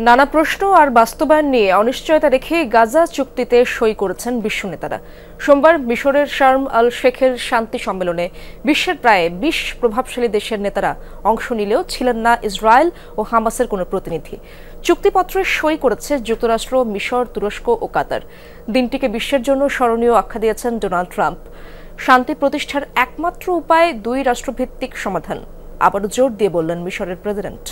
নানা প্রশ্ন আর বাস্তবায়ন নিয়ে অনিশ্চয়তা রেখে গাজা চুক্তিতে সই করেছেন বিশ্ব নেতারা। সোমবার মিশরের শার্ম আল শেখের শান্তি সম্মেলনে বিশ্বের প্রায় ২০ প্রভাবশালী দেশের নেতারা অংশ নিলেও ছিলেন না ইসরায়েল ও হামাসের কোনো প্রতিনিধি। চুক্তিপত্রে সই করেছে যুক্তরাষ্ট্র, মিশর, তুরস্ক ও কাতার। দিনটিকে বিশ্বের জন্য স্মরণীয় আখ্যা দিয়েছেন ডোনাল্ড ট্রাম্প। শান্তি প্রতিষ্ঠার একমাত্র উপায় দুই রাষ্ট্রভিত্তিক সমাধান, আবারও জোর দিয়ে বললেন মিশরের প্রেসিডেন্ট।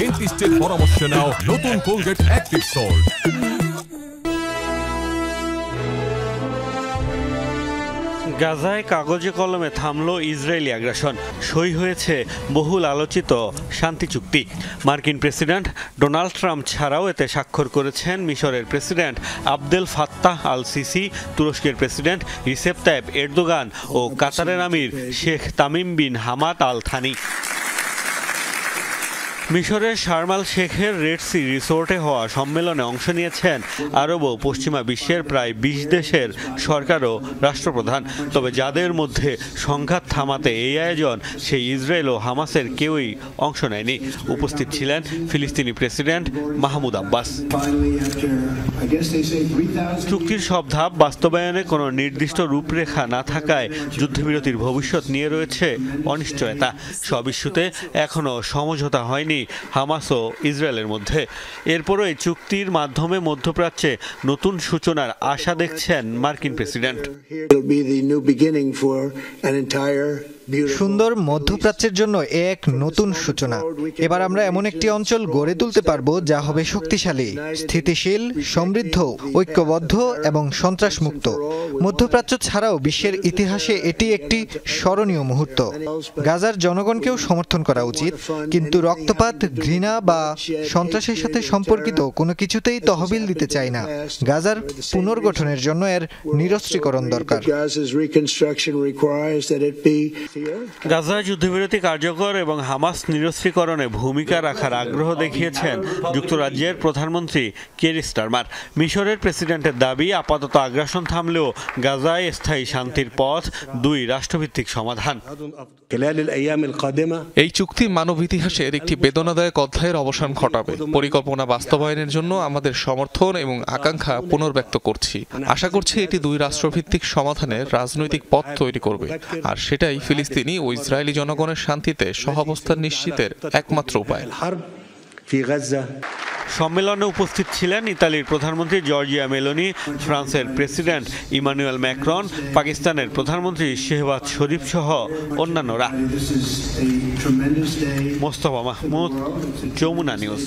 ডেন্টিস্টের পরামর্শ নাও নতুন কোলগেট অ্যাক্টিভ সল্ট। গাজায় কাগজে কলমে থামল ইসরায়েলি আগ্রাসন, সই হয়েছে বহুল আলোচিত শান্তি চুক্তি। মার্কিন প্রেসিডেন্ট ডোনাল্ড ট্রাম্প ছাড়াও এতে স্বাক্ষর করেছেন মিশরের president Abdel Fattah al Sisi, তুরস্কের প্রেসিডেন্ট রিসেপ তাইপ এরদোগান ও কাতারের আমির Sheikh Tamim bin Hamad al Thani. মিশরের শার্ম আল শেখের রেড সি রিসোর্টে হওয়া সম্মেলনে অংশ নিয়েছেন আরব ও পশ্চিমা বিশ্বের প্রায় ২০ দেশের সরকার ও রাষ্ট্রপ্রধান। তবে যাদের মধ্যে সংঘাত থামাতে এই আয়োজন, সেই ইসরায়েল ও হামাসের কেউই অংশ নেয়নি। উপস্থিত ছিলেন ফিলিস্তিনি প্রেসিডেন্ট মাহমুদ আব্বাস। চুক্তির সব ধাপ বাস্তবায়নে কোনো নির্দিষ্ট রূপরেখা না থাকায় যুদ্ধবিরতির ভবিষ্যৎ নিয়ে রয়েছে অনিশ্চয়তা। সব ইস্যুতে এখনও সমঝোতা হয়নি হামাস ও ইসরায়েলের মধ্যে। এরপরও এই চুক্তির মাধ্যমে মধ্যপ্রাচ্যে নতুন সূচনার আশা দেখছেন মার্কিন প্রেসিডেন্ট। সুন্দর মধ্যপ্রাচ্যের জন্য এক নতুন সূচনা। এবার আমরা এমন একটি অঞ্চল গড়ে তুলতে পারব যা হবে শক্তিশালী, স্থিতিশীল, সমৃদ্ধ, ঐক্যবদ্ধ এবং সন্ত্রাসমুক্ত। মধ্যপ্রাচ্য ছাড়াও বিশ্বের ইতিহাসে এটি একটি স্মরণীয় মুহূর্ত। গাজার জনগণকেও সমর্থন করা উচিত, কিন্তু রক্তপাত, ঘৃণা বা সন্ত্রাসের সাথে সম্পর্কিত কোনো কিছুতেই তহবিল দিতে চাই না। গাজার পুনর্গঠনের জন্য এর নিরস্ত্রীকরণ দরকার। গাজায় যুদ্ধবিরতি কার্যকর এবং হামাস নিরস্ত্রীকরণে ভূমিকা রাখার আগ্রহ দেখিয়েছেন যুক্তরাজ্যের প্রধানমন্ত্রী কির স্টারমার। মিশরের প্রেসিডেন্টের দাবি, আপাতত আগ্রাসন থামলেও গাজায় স্থায়ী শান্তির পথ দুই রাষ্ট্রভিত্তিক সমাধান। এই চুক্তি মানব ইতিহাসের একটি বেদনাদায়ক অধ্যায়ের অবসান ঘটাবে। পরিকল্পনা বাস্তবায়নের জন্য আমাদের সমর্থন এবং আকাঙ্ক্ষা পুনর্ব্যক্ত করছি। আশা করছি এটি দুই রাষ্ট্রভিত্তিক সমাধানের রাজনৈতিক পথ তৈরি করবে, আর সেটাই ফিলিস্তিনি ও ইসরায়েলি জনগণের শান্তিতে সহাবস্থান নিশ্চিতের একমাত্র উপায়। সম্মেলনে উপস্থিত ছিলেন ইতালির প্রধানমন্ত্রী জর্জিয়া মেলোনি, ফ্রান্সের প্রেসিডেন্ট ইমানুয়েল ম্যাক্রন, পাকিস্তানের প্রধানমন্ত্রী শেহবাজ শরীফ সহ অন্যান্যরা। মোস্তফা মাহমুদ, যমুনা নিউজ।